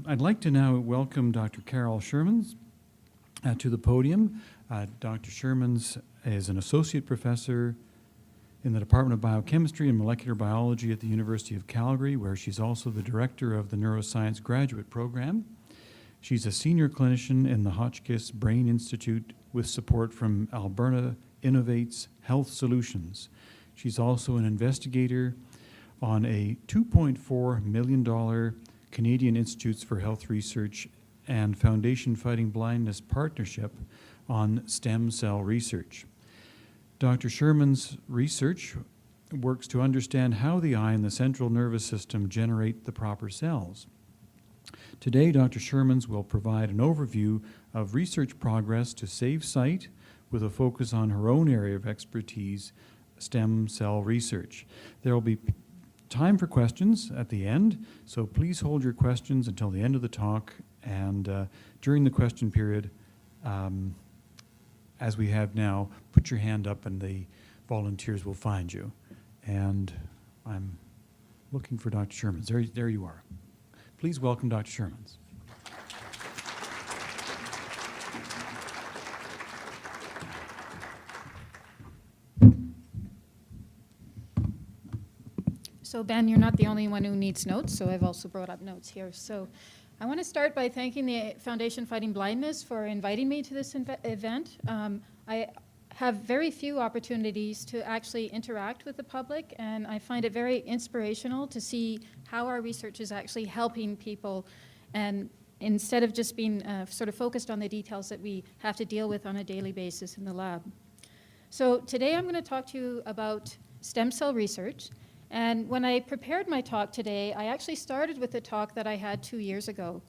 I'd like to now welcome Dr. Carol Schuurmans to the podium. Dr. Schuurmans is an associate professor in the Department of Biochemistry and Molecular Biology at the University of Calgary, where she's also the director of the Neuroscience Graduate Program. She's a senior clinician in the Hotchkiss Brain Institute with support from Alberta Innovates Health Solutions. She's also an investigator on a $2.4 million Canadian Institutes for Health Research and Foundation Fighting Blindness partnership on stem cell research. Dr. Schuurmans' research works to understand how the eye and the central nervous system generate the proper cells. Today, Dr. Schuurmans will provide an overview of research progress to save sight with a focus on her own area of expertise, stem cell research. There will be time for questions at the end, so please hold your questions until the end of the talk, and during the question period, as we have now, put your hand up and the volunteers will find you. And I'm looking for Dr. Schuurmans. There you are. Please welcome Dr. Schuurmans. So Ben, you're not the only one who needs notes, so I've also brought up notes here. So I want to start by thanking the Foundation Fighting Blindness for inviting me to this event. I have very few opportunities to actually interact with the public, and I find it very inspirational to see how our research is actually helping people, and instead of just being sort of focused on the details that we have to deal with on a daily basis in the lab. So today I'm going to talk to you about stem cell research. And when I prepared my talk today, I actually started with a talk that I had 2 years ago.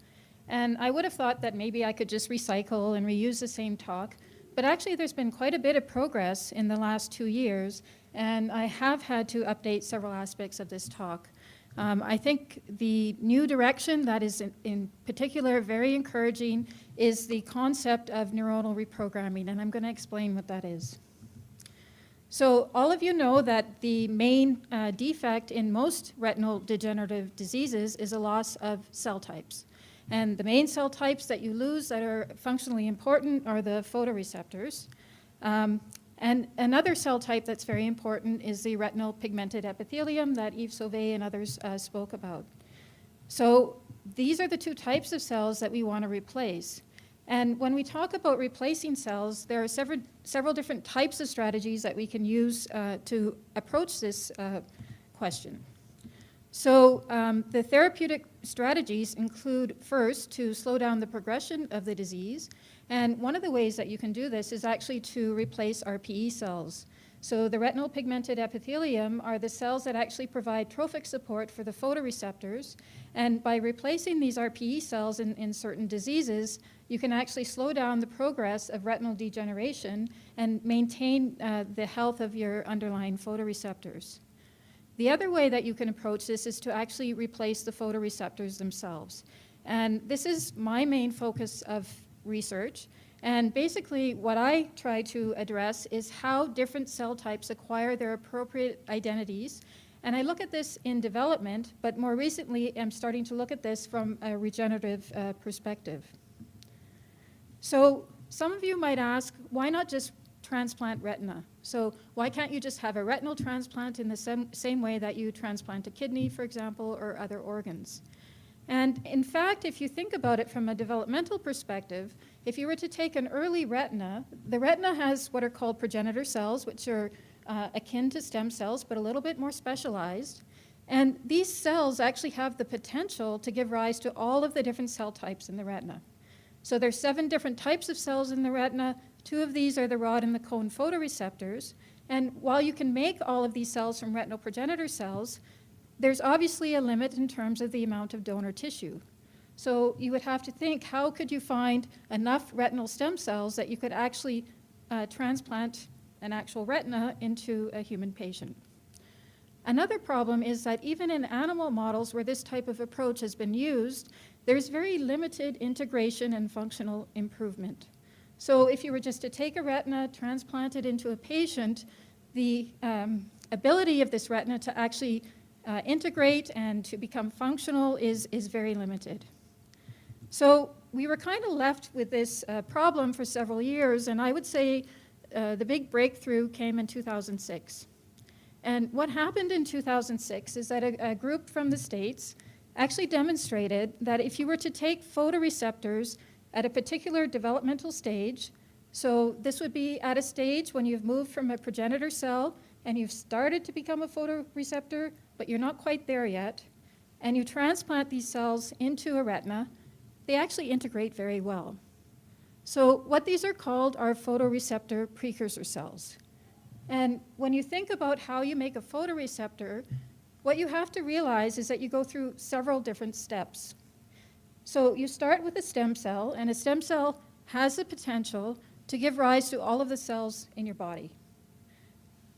And I would have thought that maybe I could just recycle and reuse the same talk. But actually, there's been quite a bit of progress in the last 2 years, and I have had to update several aspects of this talk. I think the new direction that is in particular very encouraging is the concept of neuronal reprogramming, and I'm going to explain what that is. So all of you know that the main defect in most retinal degenerative diseases is a loss of cell types. And the main cell types that you lose that are functionally important are the photoreceptors. And another cell type that's very important is the retinal pigmented epithelium that Yves Sauvé and others spoke about. So these are the two types of cells that we want to replace. And when we talk about replacing cells, there are several different types of strategies that we can use to approach this question. So the therapeutic strategies include, first, to slow down the progression of the disease. And one of the ways that you can do this is actually to replace RPE cells. So the retinal pigmented epithelium are the cells that actually provide trophic support for the photoreceptors. And by replacing these RPE cells in certain diseases, you can actually slow down the progress of retinal degeneration and maintain the health of your underlying photoreceptors. The other way that you can approach this is to actually replace the photoreceptors themselves. And this is my main focus of research. And basically what I try to address is how different cell types acquire their appropriate identities. And I look at this in development, but more recently I'm starting to look at this from a regenerative perspective. So some of you might ask, why not just transplant retina? So why can't you just have a retinal transplant in the same way that you transplant a kidney, for example, or other organs? And in fact, if you think about it from a developmental perspective, if you were to take an early retina, the retina has what are called progenitor cells, which are akin to stem cells, but a little bit more specialized. And these cells actually have the potential to give rise to all of the different cell types in the retina. So there's 7 different types of cells in the retina. 2 of these are the rod and the cone photoreceptors. And while you can make all of these cells from retinal progenitor cells, there's obviously a limit in terms of the amount of donor tissue. So you would have to think, how could you find enough retinal stem cells that you could actually transplant an actual retina into a human patient? Another problem is that even in animal models where this type of approach has been used, there's very limited integration and functional improvement. So if you were just to take a retina, transplant it into a patient, the ability of this retina to actually integrate and to become functional is very limited. So we were kind of left with this problem for several years, and I would say the big breakthrough came in 2006. And what happened in 2006 is that a group from the States actually demonstrated that if you were to take photoreceptors at a particular developmental stage, so this would be at a stage when you've moved from a progenitor cell and you've started to become a photoreceptor, but you're not quite there yet, and you transplant these cells into a retina, they actually integrate very well. So what these are called are photoreceptor precursor cells. And when you think about how you make a photoreceptor, what you have to realize is that you go through several different steps. So you start with a stem cell, and a stem cell has the potential to give rise to all of the cells in your body.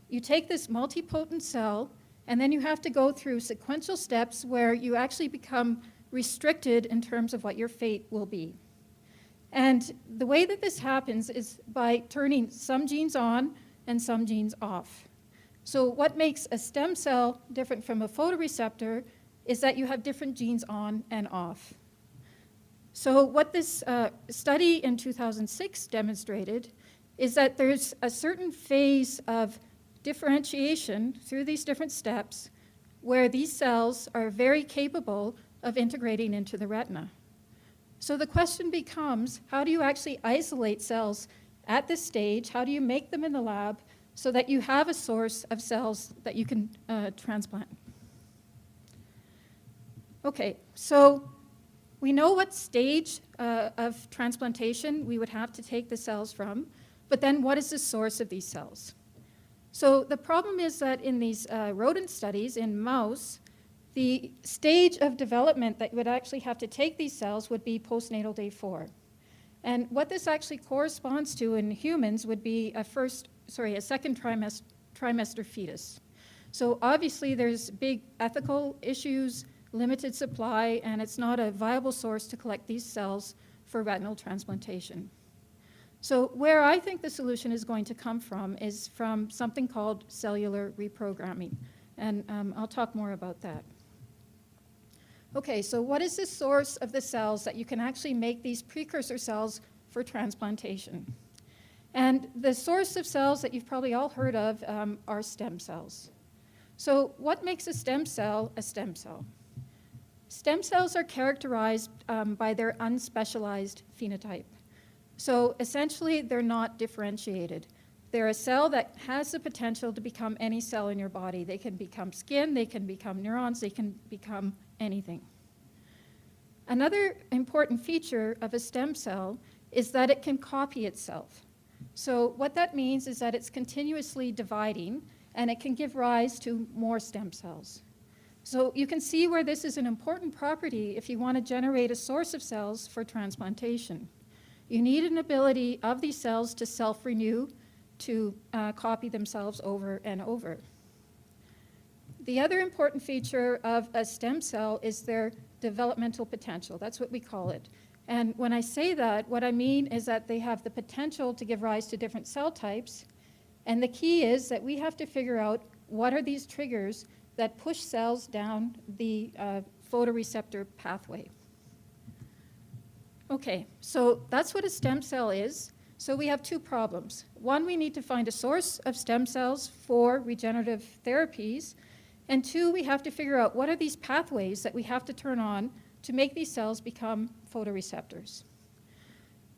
You take this multipotent cell, and then you have to go through sequential steps where you actually become restricted in terms of what your fate will be. And the way that this happens is by turning some genes on and some genes off. So what makes a stem cell different from a photoreceptor is that you have different genes on and off. So what this study in 2006 demonstrated is that there's a certain phase of differentiation through these different steps where these cells are very capable of integrating into the retina. So the question becomes, how do you actually isolate cells at this stage? How do you make them in the lab so that you have a source of cells that you can transplant? Okay, so we know what stage of transplantation we would have to take the cells from, but then what is the source of these cells? So the problem is that in these rodent studies in mouse, the stage of development that you would actually have to take these cells would be postnatal day 4. And what this actually corresponds to in humans would be a second trimester fetus. So obviously there's big ethical issues, limited supply, and it's not a viable source to collect these cells for retinal transplantation. So where I think the solution is going to come from is from something called cellular reprogramming. And I'll talk more about that. Okay, so what is the source of the cells that you can actually make these precursor cells for transplantation? And the source of cells that you've probably all heard of are stem cells. So what makes a stem cell a stem cell? Stem cells are characterized by their unspecialized phenotype. So essentially, they're not differentiated. They're a cell that has the potential to become any cell in your body. They can become skin, they can become neurons, they can become anything. Another important feature of a stem cell is that it can copy itself. So what that means is that it's continuously dividing, and it can give rise to more stem cells. So you can see where this is an important property if you want to generate a source of cells for transplantation. You need an ability of these cells to self-renew, to copy themselves over and over. The other important feature of a stem cell is their developmental potential. That's what we call it. And when I say that, what I mean is that they have the potential to give rise to different cell types. And the key is that we have to figure out what are these triggers that push cells down the photoreceptor pathway. Okay, so that's what a stem cell is. So we have two problems. One, we need to find a source of stem cells for regenerative therapies. And two, we have to figure out what are these pathways that we have to turn on to make these cells become photoreceptors.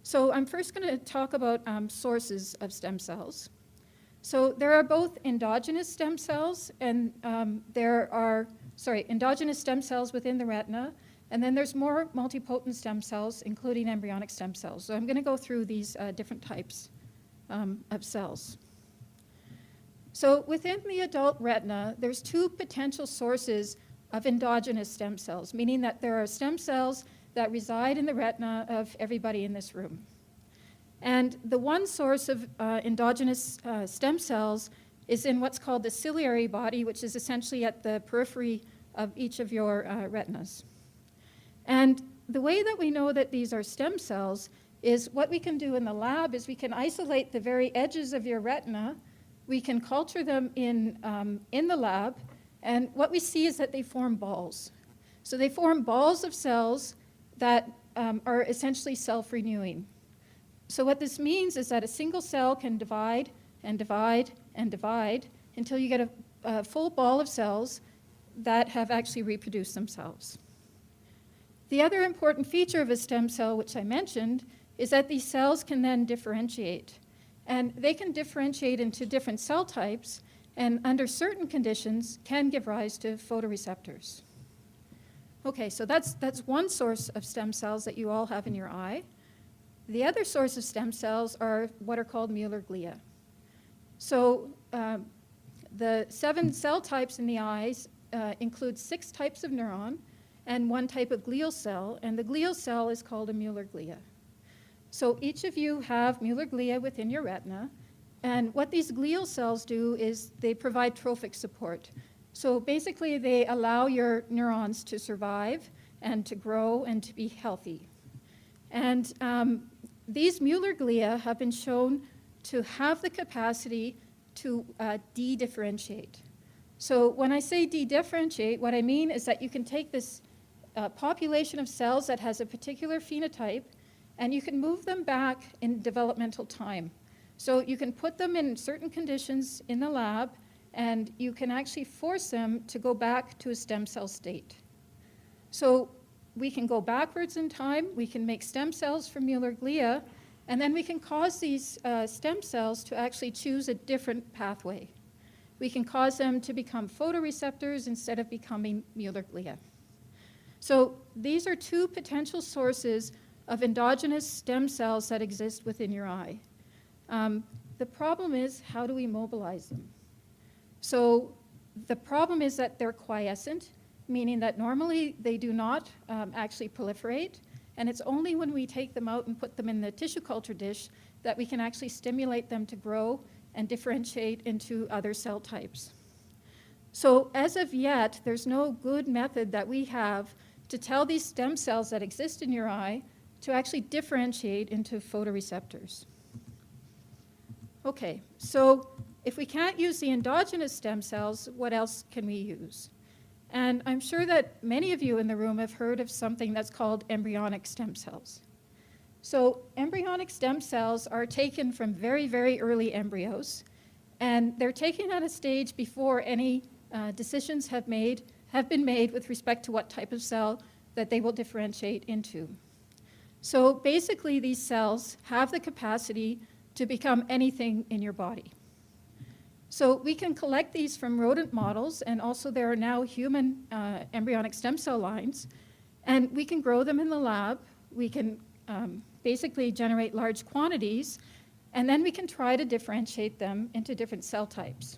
So I'm first going to talk about sources of stem cells. So there are both endogenous stem cells and endogenous stem cells within the retina, and then there's more multipotent stem cells, including embryonic stem cells. So I'm going to go through these different types of cells. So within the adult retina, there's two potential sources of endogenous stem cells, meaning that there are stem cells that reside in the retina of everybody in this room. And the one source of endogenous stem cells is in what's called the ciliary body, which is essentially at the periphery of each of your retinas. And the way that we know that these are stem cells is what we can do in the lab is we can isolate the very edges of your retina. We can culture them in the lab, and what we see is that they form balls. So they form balls of cells that are essentially self-renewing. So what this means is that a single cell can divide and divide and divide until you get a full ball of cells that have actually reproduced themselves. The other important feature of a stem cell, which I mentioned, is that these cells can then differentiate. And they can differentiate into different cell types, and under certain conditions can give rise to photoreceptors. Okay, so that's one source of stem cells that you all have in your eye. The other source of stem cells are what are called Mueller glia. So the 7 cell types in the eyes include 6 types of neuron and 1 type of glial cell, and the glial cell is called a Mueller glia. So each of you have Mueller glia within your retina, and what these glial cells do is they provide trophic support. So basically they allow your neurons to survive and to grow and to be healthy. And these Mueller glia have been shown to have the capacity to de-differentiate. So when I say de-differentiate, what I mean is that you can take this population of cells that has a particular phenotype and you can move them back in developmental time. So you can put them in certain conditions in the lab and you can actually force them to go back to a stem cell state. So we can go backwards in time, we can make stem cells from Mueller glia, and then we can cause these stem cells to actually choose a different pathway. We can cause them to become photoreceptors instead of becoming Mueller glia. So these are 2 potential sources of endogenous stem cells that exist within your eye. The problem is, how do we mobilize them? So the problem is that they're quiescent, meaning that normally they do not actually proliferate, and it's only when we take them out and put them in the tissue culture dish that we can actually stimulate them to grow and differentiate into other cell types. So as of yet, there's no good method that we have to tell these stem cells that exist in your eye to actually differentiate into photoreceptors. Okay, so if we can't use the endogenous stem cells, what else can we use? And I'm sure that many of you in the room have heard of something that's called embryonic stem cells. So embryonic stem cells are taken from very, very early embryos, and they're taken at a stage before any decisions have been made with respect to what type of cell that they will differentiate into. So basically, these cells have the capacity to become anything in your body. So we can collect these from rodent models, and also there are now human embryonic stem cell lines, and we can grow them in the lab. We can basically generate large quantities, and then we can try to differentiate them into different cell types.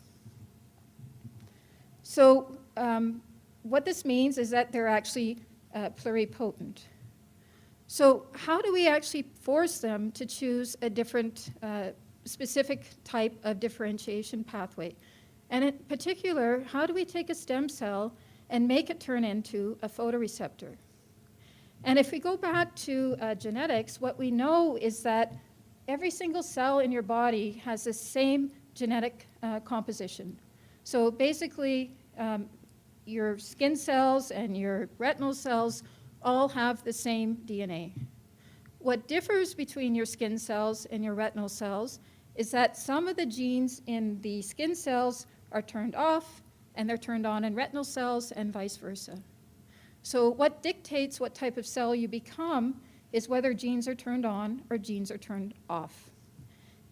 So what this means is that they're actually pluripotent. So how do we actually force them to choose a different specific type of differentiation pathway? And in particular, how do we take a stem cell and make it turn into a photoreceptor? And if we go back to genetics, what we know is that every single cell in your body has the same genetic composition. So basically, your skin cells and your retinal cells all have the same DNA. What differs between your skin cells and your retinal cells is that some of the genes in the skin cells are turned off and they're turned on in retinal cells and vice versa. So what dictates what type of cell you become is whether genes are turned on or genes are turned off.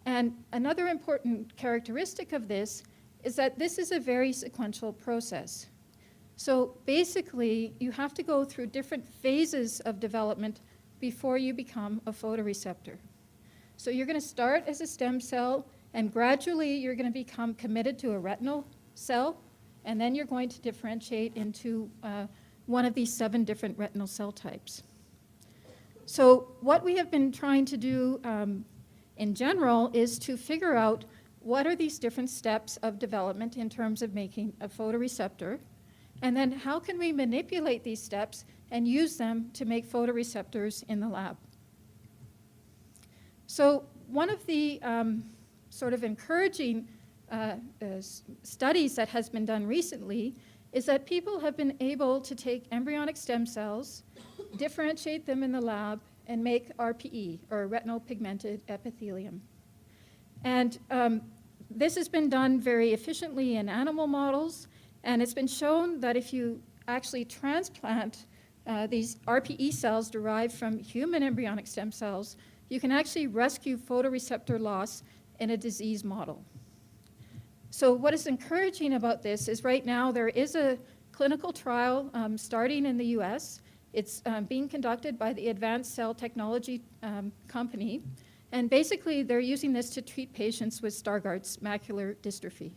And another important characteristic of this is that this is a very sequential process. So basically, you have to go through different phases of development before you become a photoreceptor. So you're going to start as a stem cell, and gradually you're going to become committed to a retinal cell, and then you're going to differentiate into one of these 7 different retinal cell types. So what we have been trying to do in general is to figure out what are these different steps of development in terms of making a photoreceptor, and then how can we manipulate these steps and use them to make photoreceptors in the lab. So one of the sort of encouraging studies that has been done recently is that people have been able to take embryonic stem cells differentiate them in the lab, and make RPE, or retinal pigmented epithelium. And this has been done very efficiently in animal models, and it's been shown that if you actually transplant these RPE cells derived from human embryonic stem cells, you can actually rescue photoreceptor loss in a disease model. So what is encouraging about this is right now there is a clinical trial starting in the US. It's being conducted by the Advanced Cell Technology company. And basically, they're using this to treat patients with Stargardt's macular dystrophy.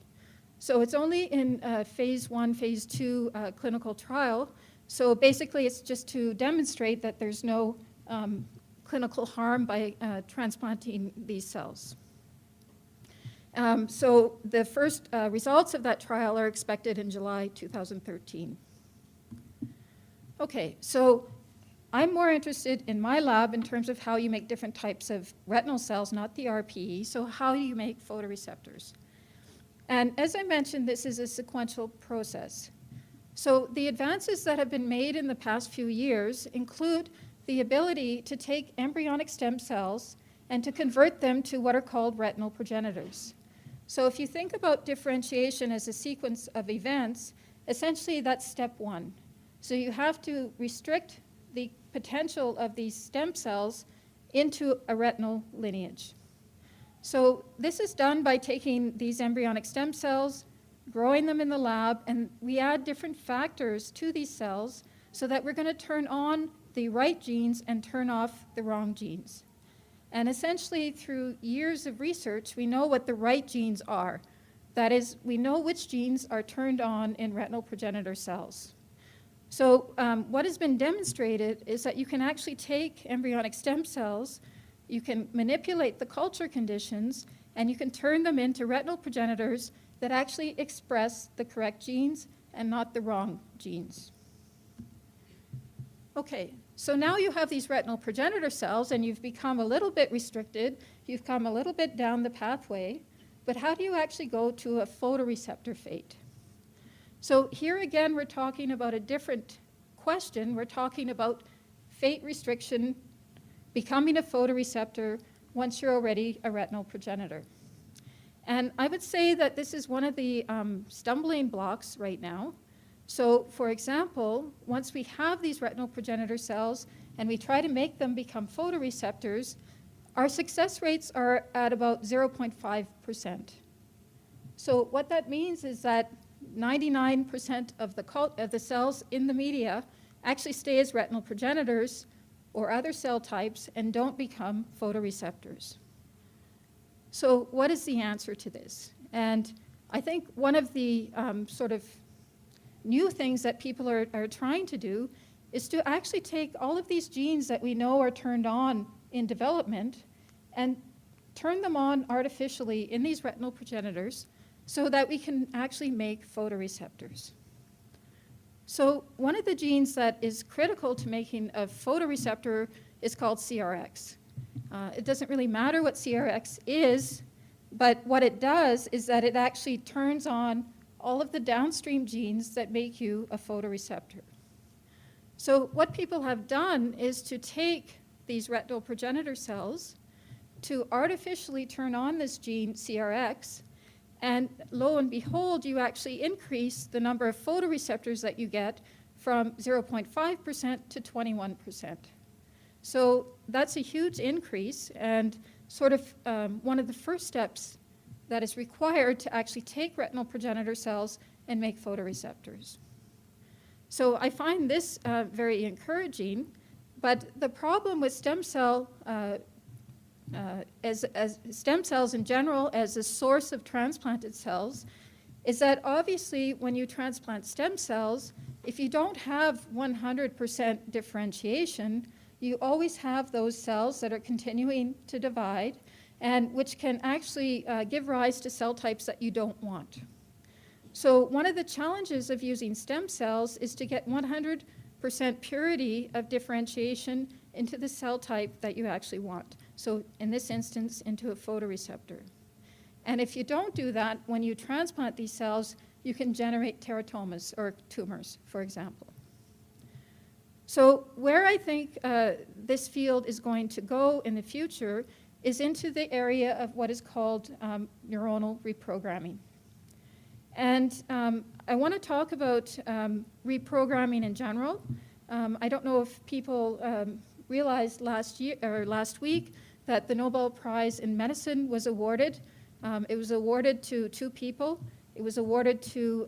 So it's only in phase 1, phase 2 clinical trial. So basically, it's just to demonstrate that there's no clinical harm by transplanting these cells. So the first results of that trial are expected in July 2013. Okay, so I'm more interested in my lab in terms of how you make different types of retinal cells, not the RPE. So how do you make photoreceptors? And as I mentioned, this is a sequential process. So the advances that have been made in the past few years include the ability to take embryonic stem cells and to convert them to what are called retinal progenitors. So if you think about differentiation as a sequence of events, essentially that's step one. So you have to restrict the potential of these stem cells into a retinal lineage. So this is done by taking these embryonic stem cells, growing them in the lab, and we add different factors to these cells so that we're going to turn on the right genes and turn off the wrong genes. And essentially, through years of research, we know what the right genes are. That is, we know which genes are turned on in retinal progenitor cells. So what has been demonstrated is that you can actually take embryonic stem cells, you can manipulate the culture conditions, and you can turn them into retinal progenitors that actually express the correct genes and not the wrong genes. Okay, so now you have these retinal progenitor cells and you've become a little bit restricted, you've come a little bit down the pathway, but how do you actually go to a photoreceptor fate? So here again, we're talking about a different question. We're talking about fate restriction, becoming a photoreceptor once you're already a retinal progenitor. And I would say that this is one of the stumbling blocks right now. So for example, once we have these retinal progenitor cells and we try to make them become photoreceptors, our success rates are at about 0.5%. So what that means is that 99% of the cells in the media actually stay as retinal progenitors or other cell types and don't become photoreceptors. So what is the answer to this? And I think one of the sort of new things that people are trying to do is to actually take all of these genes that we know are turned on in development and turn them on artificially in these retinal progenitors so that we can actually make photoreceptors. So one of the genes that is critical to making a photoreceptor is called CRX. It doesn't really matter what CRX is, but what it does is that it actually turns on all of the downstream genes that make you a photoreceptor. So what people have done is to take these retinal progenitor cells to artificially turn on this gene CRX, and lo and behold, you actually increase the number of photoreceptors that you get from 0.5% to 21%. So that's a huge increase and sort of one of the first steps that is required to actually take retinal progenitor cells and make photoreceptors. So I find this very encouraging, but the problem with stem cell as stem cells in general as a source of transplanted cells is that obviously when you transplant stem cells, if you don't have 100% differentiation, you always have those cells that are continuing to divide and which can actually give rise to cell types that you don't want. So one of the challenges of using stem cells is to get 100% purity of differentiation into the cell type that you actually want. So in this instance, into a photoreceptor. And if you don't do that, when you transplant these cells, you can generate teratomas or tumors, for example. So where I think this field is going to go in the future is into the area of what is called neuronal reprogramming. And I want to talk about reprogramming in general. I don't know if people realized last week that the Nobel Prize in Medicine was awarded. It was awarded to two people. It was awarded to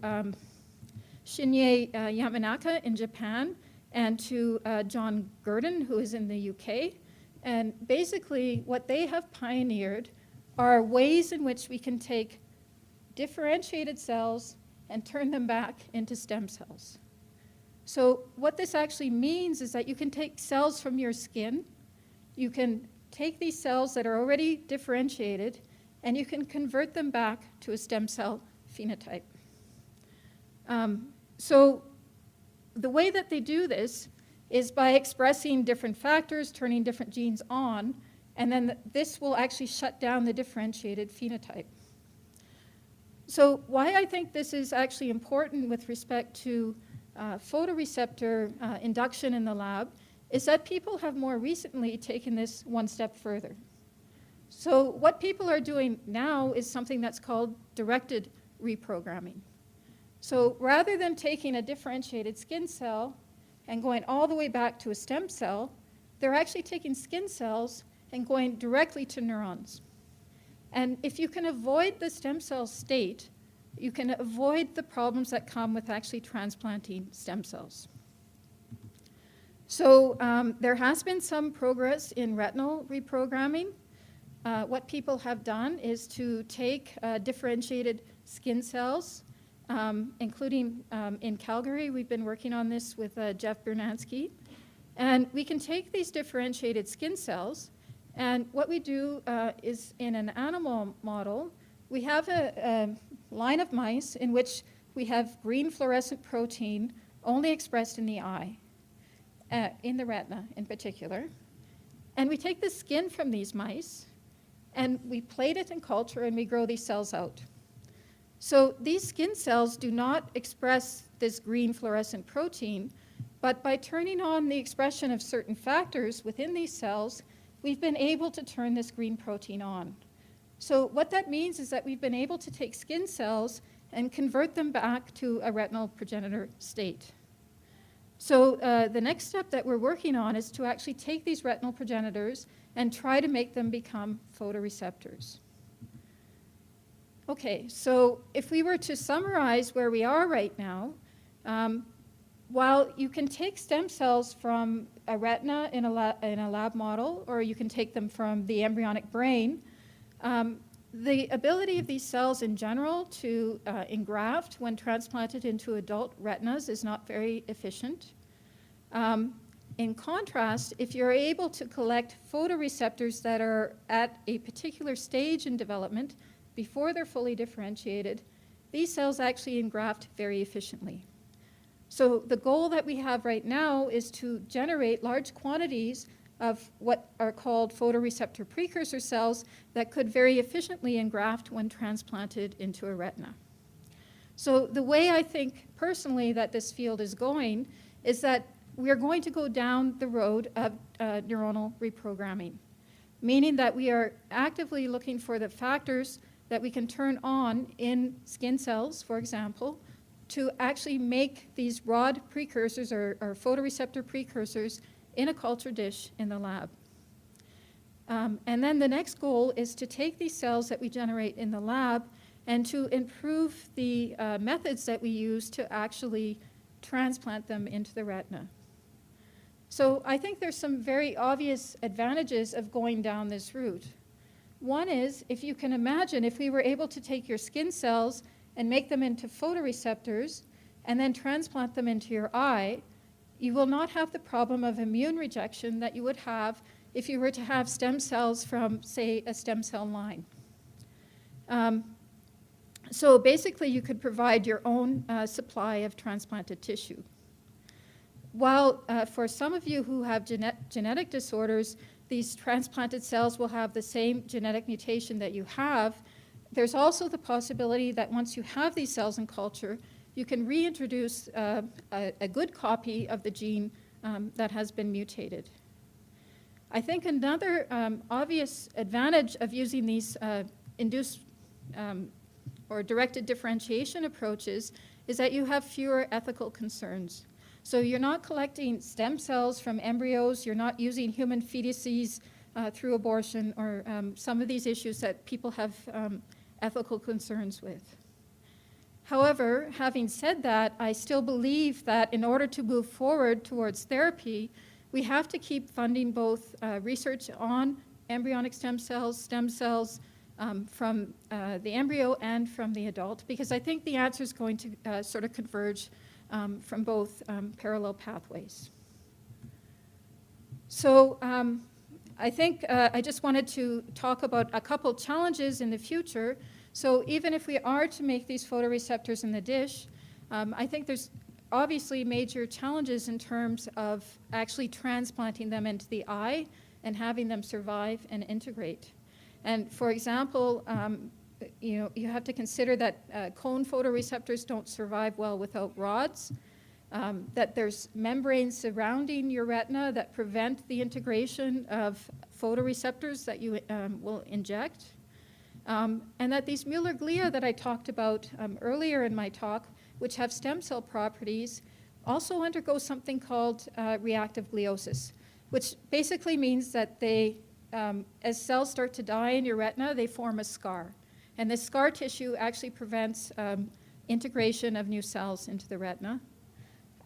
Shinya Yamanaka in Japan and to John Gurdon, who is in the UK. And basically, what they have pioneered are ways in which we can take differentiated cells and turn them back into stem cells. So what this actually means is that you can take cells from your skin, you can take these cells that are already differentiated, and you can convert them back to a stem cell phenotype. So the way that they do this is by expressing different factors, turning different genes on, and then this will actually shut down the differentiated phenotype. So why I think this is actually important with respect to photoreceptor induction in the lab is that people have more recently taken this one step further. So what people are doing now is something that's called directed reprogramming. So rather than taking a differentiated skin cell and going all the way back to a stem cell, they're actually taking skin cells and going directly to neurons. And if you can avoid the stem cell state, you can avoid the problems that come with actually transplanting stem cells. So there has been some progress in retinal reprogramming. What people have done is to take differentiated skin cells, including in Calgary. We've been working on this with Jeff Bernansky. And we can take these differentiated skin cells, and what we do is in an animal model, we have a line of mice in which we have green fluorescent protein only expressed in the eye, in the retina in particular. And we take the skin from these mice, and we plate it in culture, and we grow these cells out. So these skin cells do not express this green fluorescent protein, but by turning on the expression of certain factors within these cells, we've been able to turn this green protein on. So what that means is that we've been able to take skin cells and convert them back to a retinal progenitor state. So the next step that we're working on is to actually take these retinal progenitors and try to make them become photoreceptors. Okay, so if we were to summarize where we are right now, while you can take stem cells from a retina in a lab model, or you can take them from the embryonic brain, the ability of these cells in general to engraft when transplanted into adult retinas is not very efficient. In contrast, if you're able to collect photoreceptors that are at a particular stage in development before they're fully differentiated, these cells actually engraft very efficiently. So the goal that we have right now is to generate large quantities of what are called photoreceptor precursor cells that could very efficiently engraft when transplanted into a retina. So the way I think personally that this field is going is that we're going to go down the road of neuronal reprogramming, meaning that we are actively looking for the factors that we can turn on in skin cells, for example, to actually make these rod precursors or photoreceptor precursors in a culture dish in the lab. And then the next goal is to take these cells that we generate in the lab and to improve the methods that we use to actually transplant them into the retina. So I think there's some very obvious advantages of going down this route. One is, if you can imagine, if we were able to take your skin cells and make them into photoreceptors and then transplant them into your eye, you will not have the problem of immune rejection that you would have if you were to have stem cells from, say, a stem cell line. So basically, you could provide your own supply of transplanted tissue. While for some of you who have genetic disorders, these transplanted cells will have the same genetic mutation that you have, there's also the possibility that once you have these cells in culture, you can reintroduce a good copy of the gene that has been mutated. I think another obvious advantage of using these induced or directed differentiation approaches is that you have fewer ethical concerns. So you're not collecting stem cells from embryos, you're not using human fetuses through abortion or some of these issues that people have ethical concerns with. However, having said that, I still believe that in order to move forward towards therapy, we have to keep funding both research on embryonic stem cells from the embryo and from the adult, because I think the answer is going to sort of converge from both parallel pathways. So I think I just wanted to talk about a couple challenges in the future. So even if we are to make these photoreceptors in the dish, I think there's obviously major challenges in terms of actually transplanting them into the eye and having them survive and integrate. And for example, you have to consider that cone photoreceptors don't survive well without rods, that there's membranes surrounding your retina that prevent the integration of photoreceptors that you will inject, and that these Mueller glia that I talked about earlier in my talk, which have stem cell properties, also undergo something called reactive gliosis, which basically means that they, as cells start to die in your retina, they form a scar. And this scar tissue actually prevents integration of new cells into the retina.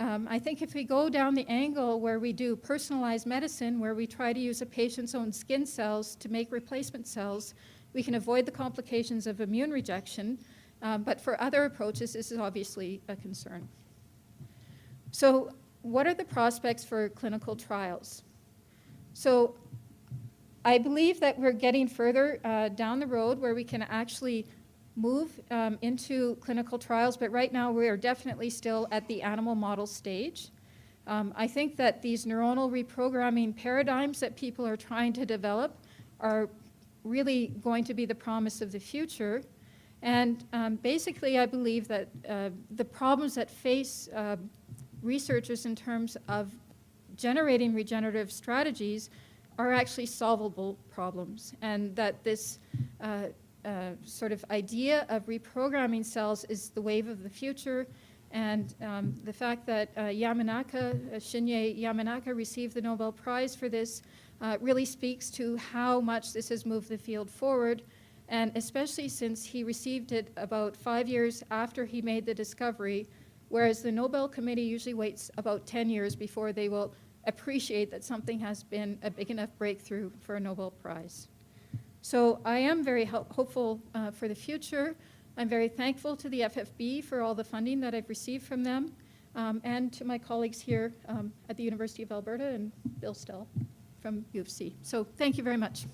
I think if we go down the angle where we do personalized medicine, where we try to use a patient's own skin cells to make replacement cells, we can avoid the complications of immune rejection. But for other approaches, this is obviously a concern. So what are the prospects for clinical trials? So I believe that we're getting further down the road where we can actually move into clinical trials, but right now we are definitely still at the animal model stage. I think that these neuronal reprogramming paradigms that people are trying to develop are really going to be the promise of the future. And basically, I believe that the problems that face researchers in terms of generating regenerative strategies are actually solvable problems, and that this sort of idea of reprogramming cells is the wave of the future. And the fact that Shinya Yamanaka received the Nobel Prize for this really speaks to how much this has moved the field forward, and especially since he received it about 5 years after he made the discovery, whereas the Nobel Committee usually waits about 10 years before they will appreciate that something has been a big enough breakthrough for a Nobel Prize. So I am very hopeful for the future. I'm very thankful to the FFB for all the funding that I've received from them, and to my colleagues here at the University of Alberta and Bill Stell from U of C. So thank you very much.